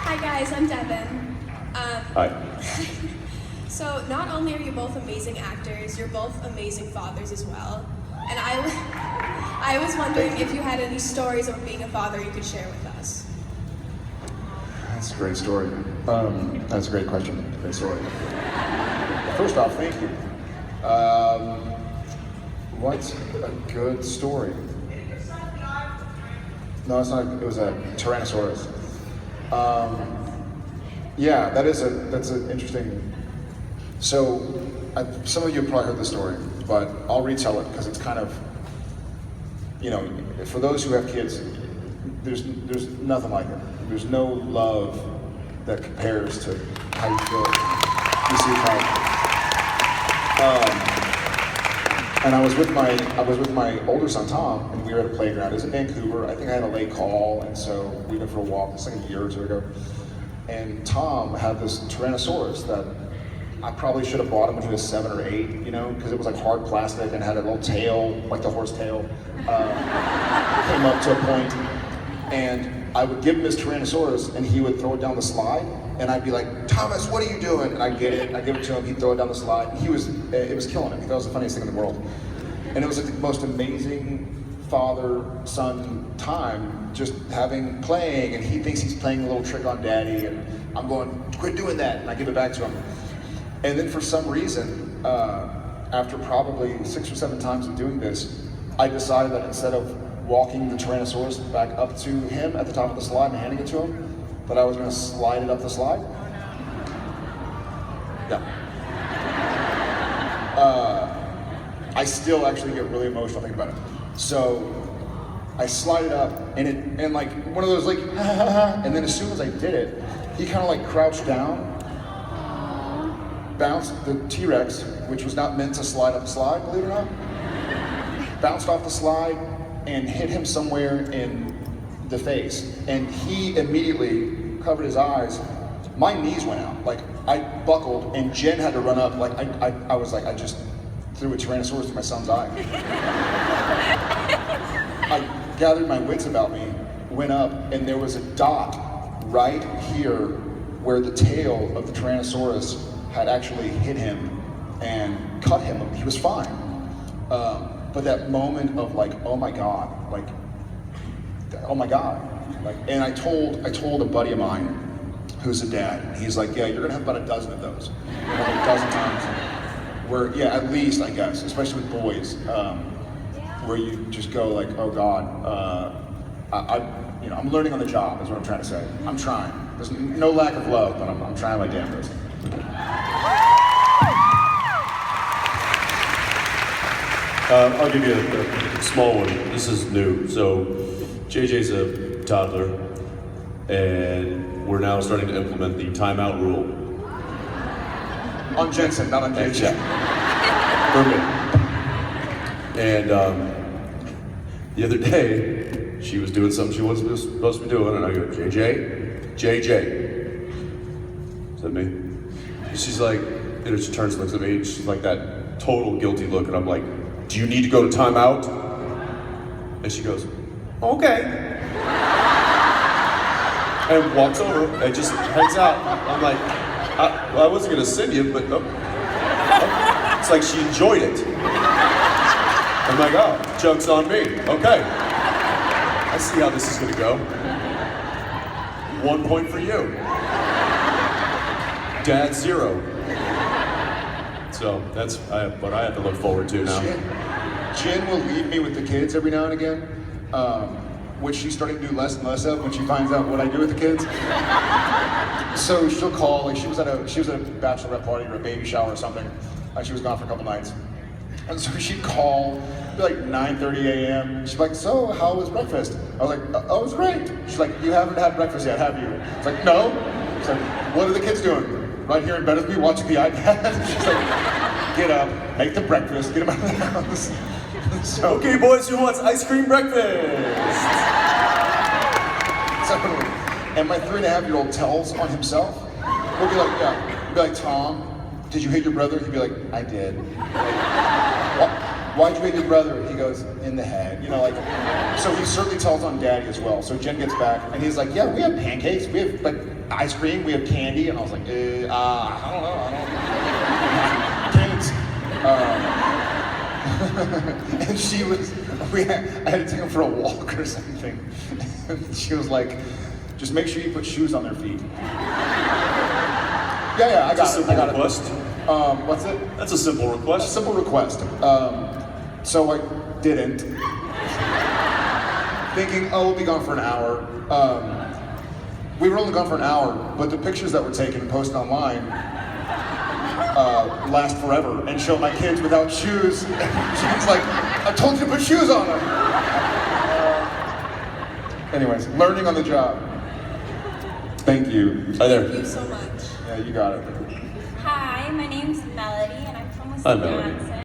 Hi guys, I'm Devin. Hi. So not only are you both amazing actors, you're both amazing fathers as well. And I was wondering if you had any stories of being a father you could share with us. That's a great story. That's a great question. Great story. First off, thank you. What's a good story? No, it's not. It was a Tyrannosaurus. Yeah, that's an interesting. So, some of you have probably heard the story, but I'll retell it because it's kind of, for those who have kids, there's nothing like it. There's no love that compares to how you feel. You see how. And I was with my older son Tom, and we were at a playground. It was in Vancouver. I think I had a late call, and so we went for a walk. It's like a year or two ago. And Tom had this Tyrannosaurus that I probably should have bought him when he was 7 or 8, because it was like hard plastic and had a little tail, like the horse tail. Came up to a point, and I would give him his Tyrannosaurus, and he would throw it down the slide, and I'd be like, Thomas, what are you doing? And I'd get it, I'd give it to him, he'd throw it down the slide. It was killing him. He thought it was the funniest thing in the world. And it was like the most amazing father-son time, just playing, and he thinks he's playing a little trick on daddy, and I'm going, quit doing that, and I give it back to him. And then for some reason, after probably 6 or 7 times of doing this, I decided that instead of walking the Tyrannosaurus back up to him at the top of the slide and handing it to him, that I was going to slide it up the slide. Yeah. I still actually get really emotional thinking about it. So I slide it up, and like one of those like, and then as soon as I did it, he kind of like crouched down, bounced the T-Rex, which was not meant to slide up the slide, believe it or not, bounced off the slide and hit him somewhere in the face. And he immediately covered his eyes. My knees went out. Like I buckled, and Jen had to run up. Like I was like, I just threw a Tyrannosaurus through my son's eye. I gathered my wits about me, went up, and there was a dot right here where the tail of the Tyrannosaurus had actually hit him and cut him. He was fine. But that moment of like, oh my God, like, and I told a buddy of mine who's a dad, and he's like, yeah, you're gonna have about a dozen of those. Like a dozen times. Where, yeah, at least, I guess, especially with boys, where you just go like, oh God, I'm learning on the job is what I'm trying to say. I'm trying. There's no lack of love, but I'm trying my damn best. I'll give you a small one. This is new. So JJ's a toddler, and we're now starting to implement the timeout rule. On Jensen, not on JJ. Perfect. And the other day, she was doing something she wasn't supposed to be doing, and I go, JJ? Is that me? And she's like, and she turns and looks at me, and she's like that total guilty look, and I'm like, do you need to go to timeout? And she goes, okay. And walks over and just hangs out. I'm like, I wasn't gonna send you, but it's like she enjoyed it. I'm like, oh, joke's on me. Okay. I see how this is gonna go. 1 point for you. Dad 0. So that's what I have to look forward to now. Jen will leave me with the kids every now and again, which she's starting to do less and less of when she finds out what I do with the kids. So she'll call, like she was at a bachelorette party or a baby shower or something. She was gone for a couple nights. And so she'd call, it'd be like 9:30 a.m. She's like, so how was breakfast? I was like, oh, it was great. She's like, you haven't had breakfast yet, have you? It's like, no. She's like, what are the kids doing? Right here in bed with me watching the iPad? She's like, get up, make the breakfast, get them out of the house. So, okay, boys, who wants ice cream breakfast? And my 3.5-year-old tells on himself. We'll be like, yeah. We'll be like, Tom, did you hit your brother? He'd be like, I did. Like, why'd you hit your brother? He goes, in the head. You know, like, so he certainly tells on Daddy as well. So Jen gets back, and he's like, yeah, we have pancakes, we have like ice cream, we have candy. And I was like, I don't know, Candies. And she was, I had to take him for a walk or something. And she was like, just make sure you put shoes on their feet. Yeah, I got it. Request. What's it? That's a simple A request. simple request. So I didn't. Thinking, oh, we'll be gone for an hour. We were only gone for an hour, but the pictures that were taken and posted online last forever and show my kids without shoes. She's like, I told you to put shoes on them. Anyways, learning on the job. Thank you. Hi there. Thank you so much. Yeah, you got it. Hi, my name's Melody, and I'm from Hi, Melody. Wisconsin.